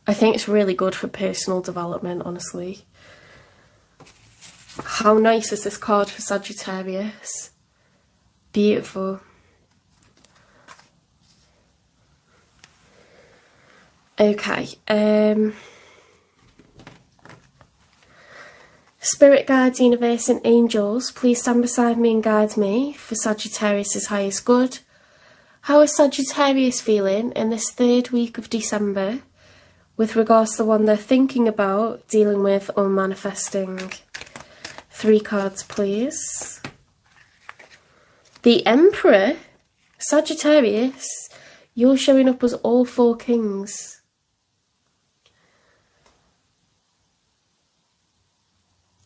I think it's really good for personal development, honestly. How nice is this card for Sagittarius? Beautiful. Okay, Spirit guides, universe and angels, please stand beside me and guide me for Sagittarius' highest good. How is Sagittarius feeling in this 3rd week of December with regards to the one they're thinking about, dealing with or manifesting? 3 cards, please. The Emperor. Sagittarius, you're showing up as all 4 kings.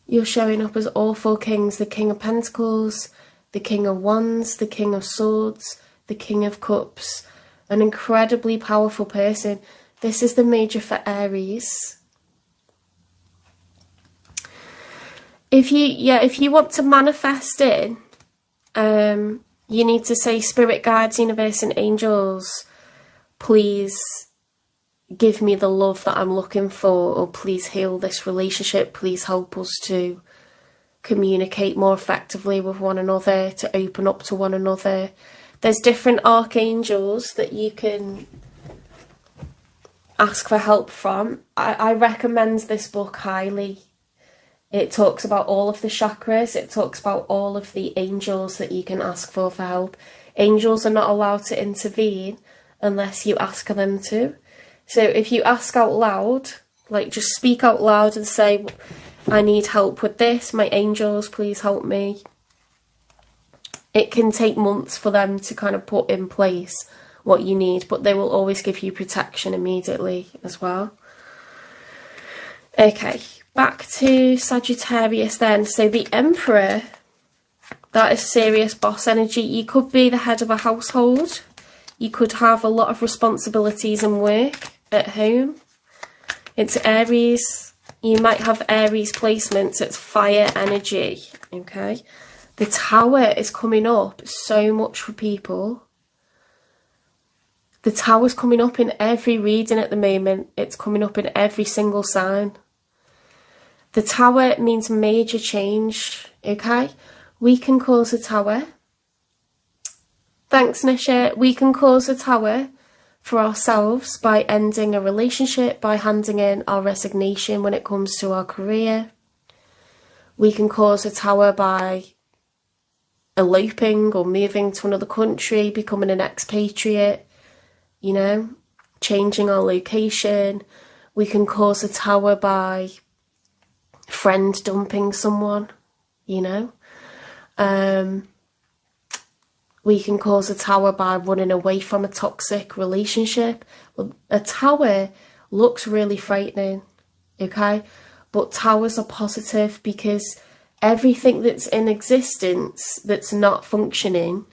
You're showing up as all 4 kings. The King of Pentacles, the King of Wands, the King of Swords, the King of Cups. An incredibly powerful person. This is the major for Aries. If you want to manifest it, you need to say, Spirit guides, universe and angels, please give me the love that I'm looking for, or please heal this relationship, please help us to communicate more effectively with one another, to open up to one another. There's different archangels that you can ask for help from. I recommend this book highly. It talks about all of the chakras. It talks about all of the angels that you can ask for help. Angels are not allowed to intervene unless you ask them to. So if you ask out loud, like just speak out loud and say, I need help with this, my angels, please help me. It can take months for them to kind of put in place what you need, but they will always give you protection immediately as well. Okay, back to Sagittarius then. So the Emperor, that is serious boss energy. You could be the head of a household. You could have a lot of responsibilities and work at home. It's Aries. You might have Aries placements. It's fire energy, okay? The Tower is coming up so much for people. The Tower's coming up in every reading at the moment. It's coming up in every single sign. The Tower means major change, okay? We can cause a Tower. Thanks, Nisha. We can cause a Tower for ourselves by ending a relationship, by handing in our resignation when it comes to our career. We can cause a Tower by eloping or moving to another country, becoming an expatriate, you know, changing our location. We can cause a Tower by friend dumping someone, you know. We can cause a Tower by running away from a toxic relationship. A Tower looks really frightening, okay? But Towers are positive because everything that's in existence that's not functioning,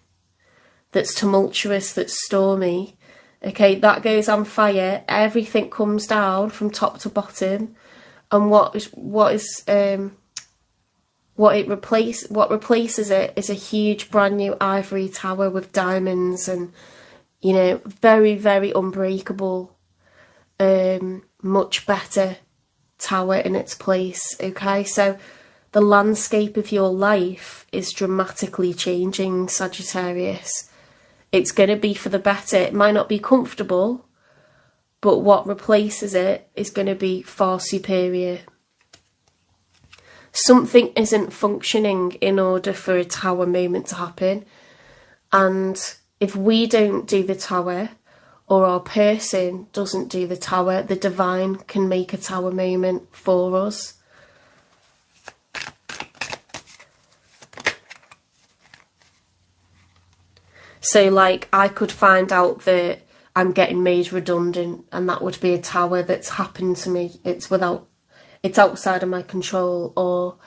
that's tumultuous, that's stormy, okay, that goes on fire. Everything comes down from top to bottom, and what replaces it is a huge brand new ivory tower with diamonds and, you know, very, very unbreakable, much better tower in its place, okay? So the landscape of your life is dramatically changing, Sagittarius. It's going to be for the better. It might not be comfortable, but what replaces it is going to be far superior. Something isn't functioning in order for a Tower moment to happen. And if we don't do the Tower, or our person doesn't do the Tower, the divine can make a Tower moment for us. So, like, I could find out that I'm getting made redundant, and that would be a Tower that's happened to me. It's outside of my control. Or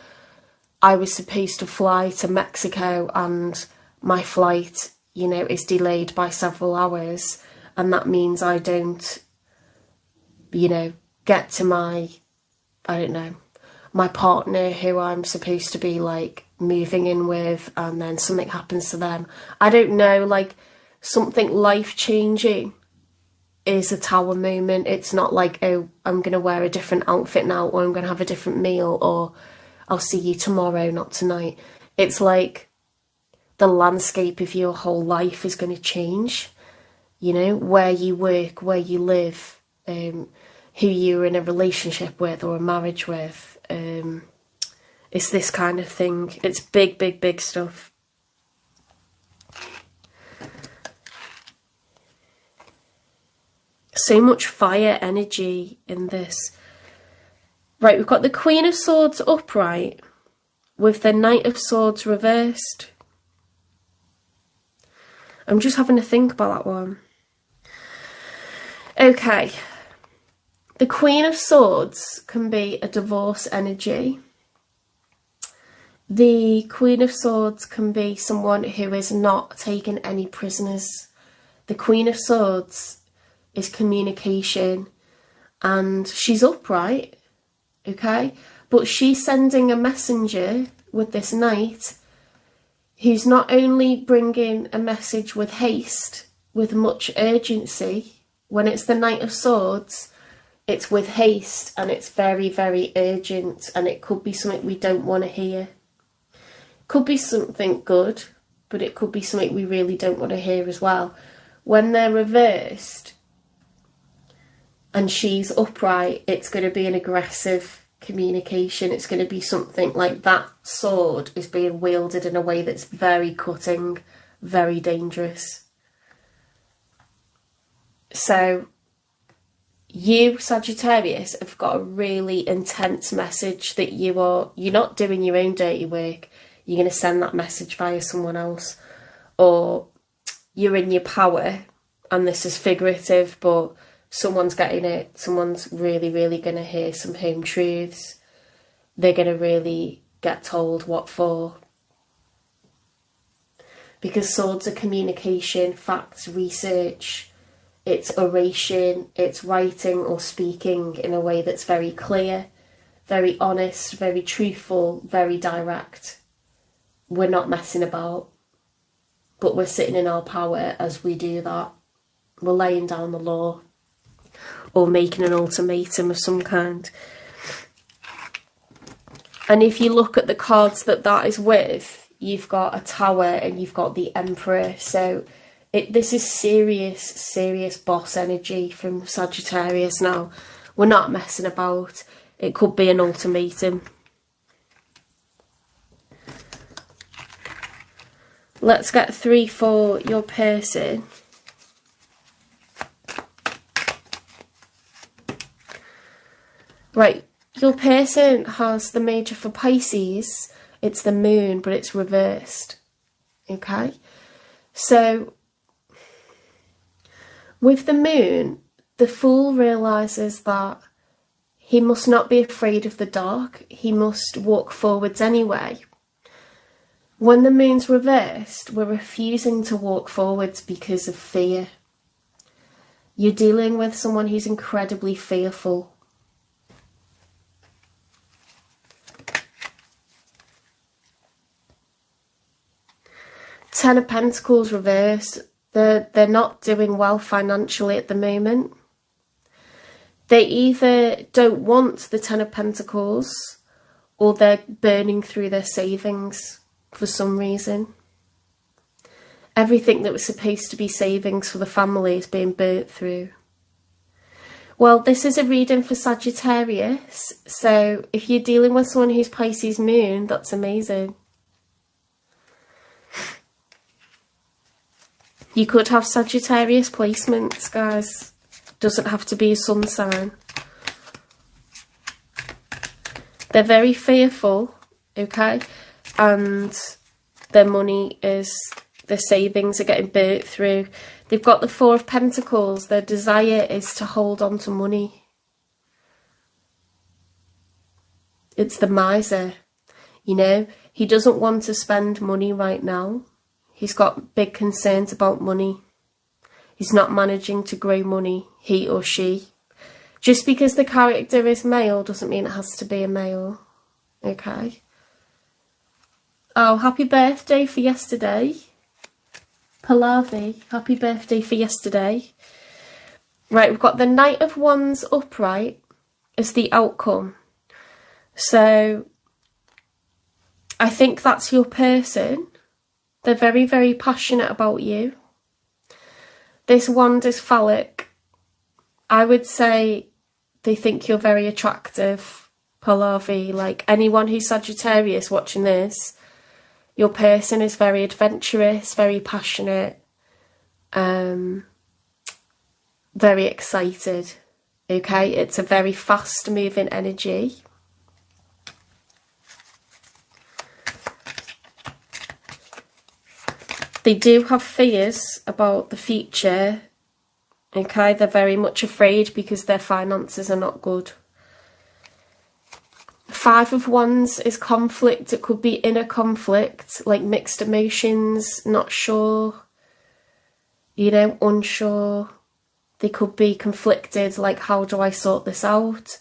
I was supposed to fly to Mexico and my flight, you know, is delayed by several hours, and that means I don't, you know, get to my, I don't know, my partner who I'm supposed to be, like, moving in with, and then something happens to them. I don't know, like, something life-changing is a Tower moment. It's not like, oh, I'm going to wear a different outfit now, or I'm going to have a different meal, or I'll see you tomorrow, not tonight. It's like the landscape of your whole life is going to change. You know, where you work, where you live, who you're in a relationship with or a marriage with. It's this kind of thing. It's big, big, big stuff. So much fire energy in this. Right, we've got the Queen of Swords upright with the Knight of Swords reversed. I'm just having to think about that one. Okay. The Queen of Swords can be a divorce energy. The Queen of Swords can be someone who is not taking any prisoners. The Queen of Swords is communication, and she's upright, okay? But she's sending a messenger with this knight who's not only bringing a message with haste, with much urgency. When it's the Knight of Swords, it's with haste and it's very, very urgent, and it could be something we don't want to hear. Could be something good, but it could be something we really don't want to hear as well. When they're reversed and she's upright, it's going to be an aggressive communication. It's going to be something like that sword is being wielded in a way that's very cutting, very dangerous. So you, Sagittarius, have got a really intense message that you're not doing your own dirty work. You're going to send that message via someone else, or you're in your power, and this is figurative, but someone's getting it. Someone's really, really going to hear some home truths. They're going to really get told what for. Because swords are communication, facts, research. It's oration, it's writing or speaking in a way that's very clear, very honest, very truthful, very direct. We're not messing about, but we're sitting in our power as we do that. We're laying down the law or making an ultimatum of some kind. And if you look at the cards that is with, you've got a Tower and you've got the Emperor. So this is serious, serious boss energy from Sagittarius now. We're not messing about. It could be an ultimatum. Let's get 3 for your person. Right, your person has the major for Pisces. It's the moon, but it's reversed. Okay? So with the moon, the Fool realises that he must not be afraid of the dark. He must walk forwards anyway. When the moon's reversed, we're refusing to walk forwards because of fear. You're dealing with someone who's incredibly fearful. Ten of Pentacles reversed. They're not doing well financially at the moment. They either don't want the Ten of Pentacles, or they're burning through their savings for some reason. Everything that was supposed to be savings for the family is being burnt through. Well, this is a reading for Sagittarius, so if you're dealing with someone who's Pisces moon, that's amazing. You could have Sagittarius placements, guys. Doesn't have to be a sun sign. They're very fearful, okay? And their money their savings are getting burnt through. They've got the Four of Pentacles. Their desire is to hold on to money. It's the miser, you know? He doesn't want to spend money right now. He's got big concerns about money. He's not managing to grow money, he or she. Just because the character is male doesn't mean it has to be a male. Okay. Oh, happy birthday for yesterday. Pallavi, happy birthday for yesterday. Right, we've got the Knight of Wands upright as the outcome. So I think that's your person. They're very, very passionate about you. This wand is phallic. I would say they think you're very attractive, Pallavi. Like anyone who's Sagittarius watching this, your person is very adventurous, very passionate, very excited. Okay, it's a very fast moving energy. They do have fears about the future. Okay, they're very much afraid because their finances are not good. Five of Wands is conflict. It could be inner conflict, like mixed emotions, not sure, you know, unsure. They could be conflicted, like how do I sort this out?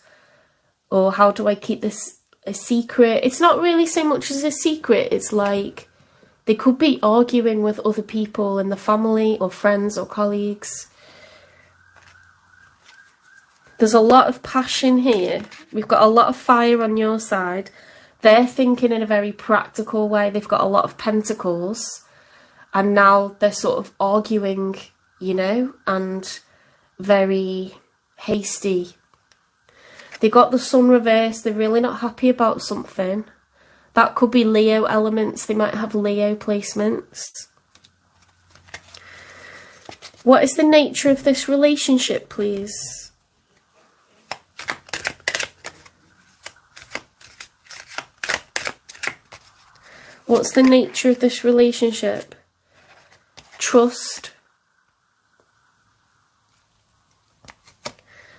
Or how do I keep this a secret? It's not really so much as a secret, it's like they could be arguing with other people in the family or friends or colleagues. There's a lot of passion here. We've got a lot of fire on your side. They're thinking in a very practical way. They've got a lot of pentacles. And now they're sort of arguing, you know, and very hasty. They got the sun reversed. They're really not happy about something. That could be Leo elements. They might have Leo placements. What is the nature of this relationship, please? What's the nature of this relationship? Trust.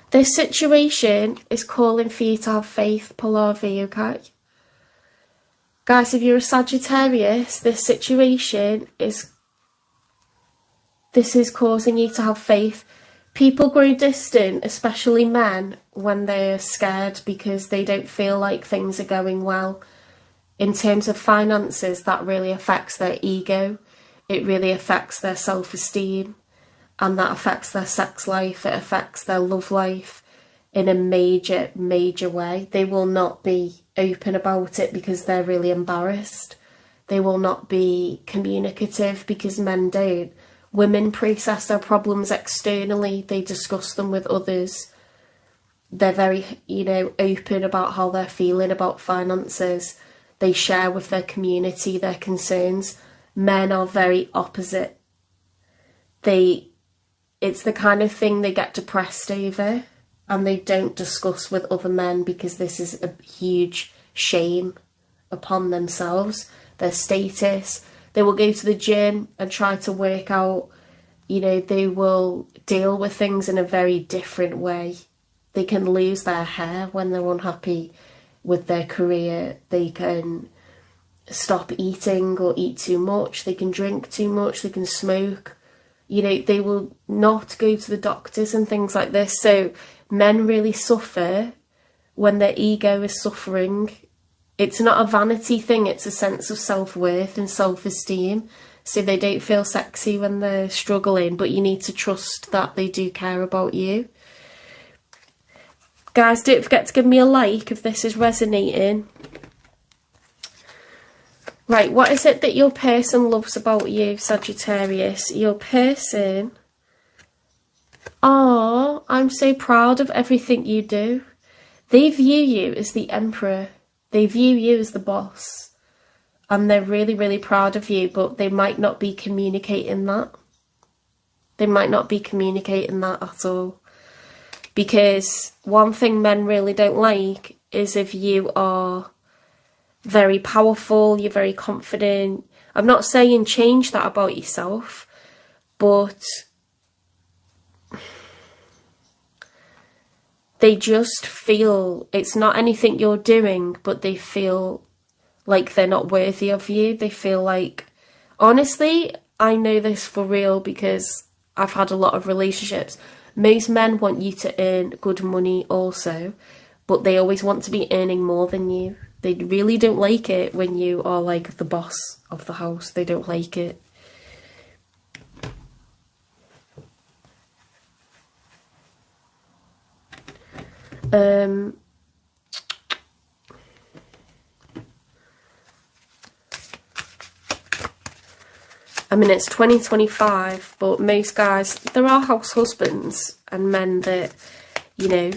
This situation is calling for you to have faith, Pallavi, okay? Guys, if you're a Sagittarius, this situation is causing you to have faith. People grow distant, especially men, when they're scared because they don't feel like things are going well. In terms of finances, that really affects their ego. It really affects their self-esteem. And that affects their sex life. It affects their love life in a major, major way. They will not be open about it because they're really embarrassed. They will not be communicative because men don't. Women process their problems externally. They discuss them with others. They're very, you know, open about how they're feeling about finances. They share with their community their concerns. Men are very opposite. It's the kind of thing they get depressed over, and they don't discuss with other men because this is a huge shame upon themselves, their status. They will go to the gym and try to work out, you know, they will deal with things in a very different way. They can lose their hair when they're unhappy with their career. They can stop eating or eat too much. They can drink too much. They can smoke. You know, they will not go to the doctors and things like this. So men really suffer when their ego is suffering. It's not a vanity thing, it's a sense of self-worth and self-esteem. So they don't feel sexy when they're struggling, but you need to trust that they do care about you. Guys, don't forget to give me a like if this is resonating. Right, what is it that your person loves about you, Sagittarius? Your person... Oh, I'm so proud of everything you do. They view you as the emperor. They view you as the boss. And they're really, really proud of you, but they might not be communicating that. They might not be communicating that at all. Because one thing men really don't like is if you are very powerful, you're very confident. I'm not saying change that about yourself, but they just feel it's not anything you're doing, but they feel like they're not worthy of you. They feel like, honestly, I know this for real because I've had a lot of relationships. Most men want you to earn good money also, but they always want to be earning more than you. They really don't like it when you are like the boss of the house. They don't like it. I mean, it's 2025, but most guys, there are house husbands and men that, you know,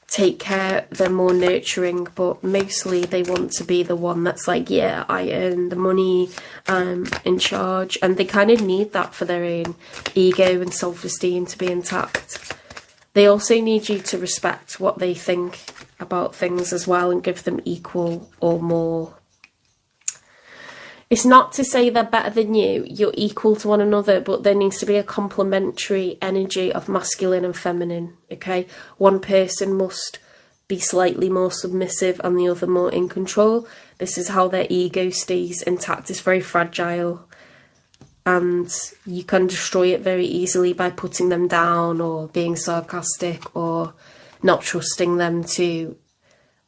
take care, they're more nurturing, but mostly they want to be the one that's like, yeah, I earn the money, I'm in charge, and they kind of need that for their own ego and self-esteem to be intact. They also need you to respect what they think about things as well and give them equal or more. It's not to say they're better than you, you're equal to one another, but there needs to be a complementary energy of masculine and feminine, okay? One person must be slightly more submissive and the other more in control. This is how their ego stays intact. It's very fragile and you can destroy it very easily by putting them down or being sarcastic or not trusting them to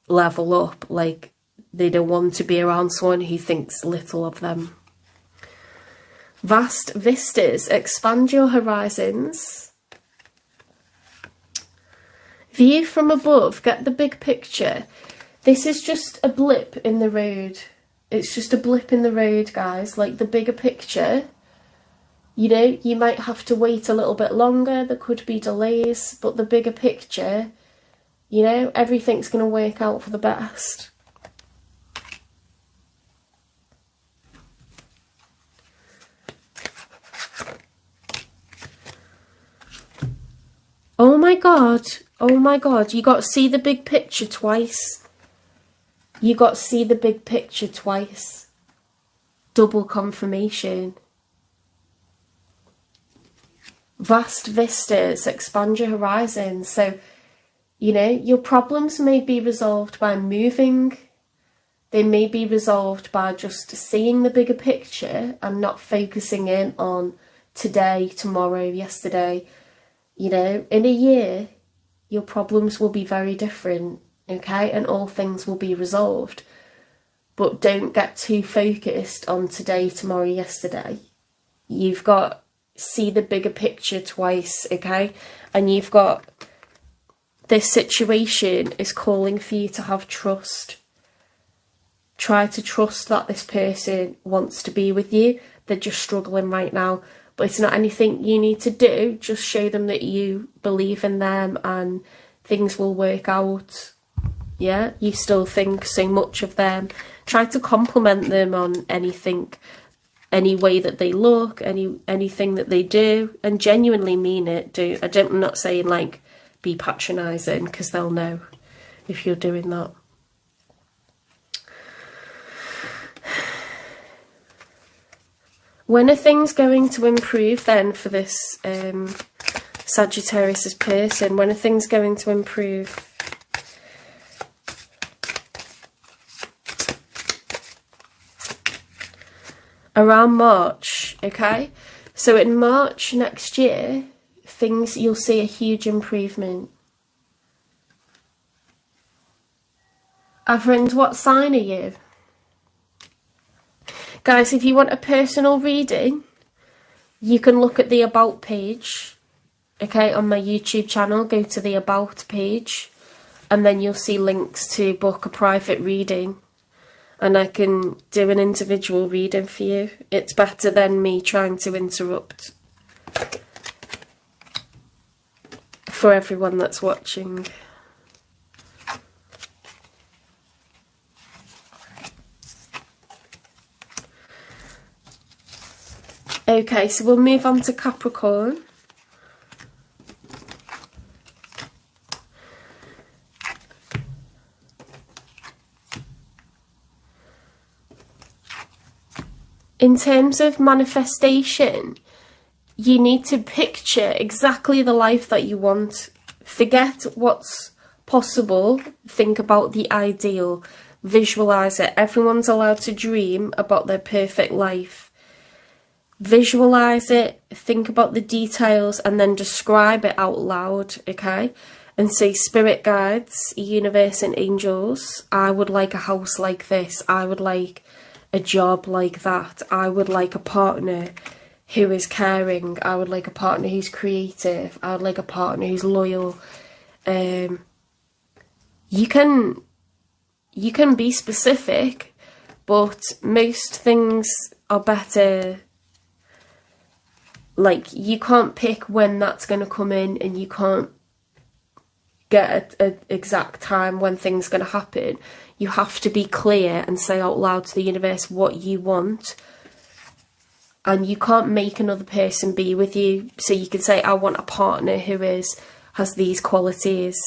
level up. Like, they don't want to be around someone who thinks little of them. Vast vistas, expand your horizons. View from above, get the big picture. This is just a blip in the road. It's just a blip in the road, guys. Like, the bigger picture, you know, you might have to wait a little bit longer. There could be delays, but the bigger picture, you know, everything's going to work out for the best. Oh my god, you got to see the big picture twice. You got to see the big picture twice. Double confirmation. Vast vistas, expand your horizons. So, you know, your problems may be resolved by moving. They may be resolved by just seeing the bigger picture and not focusing in on today, tomorrow, yesterday. You know, in a year, your problems will be very different, okay? And all things will be resolved. But don't get too focused on today, tomorrow, yesterday. You've got to see the bigger picture twice, okay? And you've got, this situation is calling for you to have trust. Try to trust that this person wants to be with you. They're just struggling right now. But it's not anything you need to do. Just show them that you believe in them and things will work out. Yeah, you still think so much of them. Try to compliment them on anything, any way that they look, anything that they do, and genuinely mean it. I'm not saying like be patronising, because they'll know if you're doing that. When are things going to improve then for this Sagittarius person? When are things going to improve? Around March, okay? So in March next year, you'll see a huge improvement. Friend, what sign are you? Guys, if you want a personal reading, you can look at the About page, okay, on my YouTube channel. Go to the About page, and then you'll see links to book a private reading, and I can do an individual reading for you. It's better than me trying to interrupt for everyone that's watching. Okay, so we'll move on to Capricorn. In terms of manifestation, you need to picture exactly the life that you want. Forget what's possible. Think about the ideal. Visualize it. Everyone's allowed to dream about their perfect life. Visualize it, think about the details, and then describe it out loud, okay? And say, spirit guides, universe and angels, I would like a house like this. I would like a job like that. I would like a partner who is caring. I would like a partner who's creative. I would like a partner who's loyal. you can be specific, but most things are better. Like, you can't pick when that's going to come in, and you can't get an exact time when things are going to happen. You have to be clear and say out loud to the universe what you want. And you can't make another person be with you. So you can say, I want a partner who has these qualities.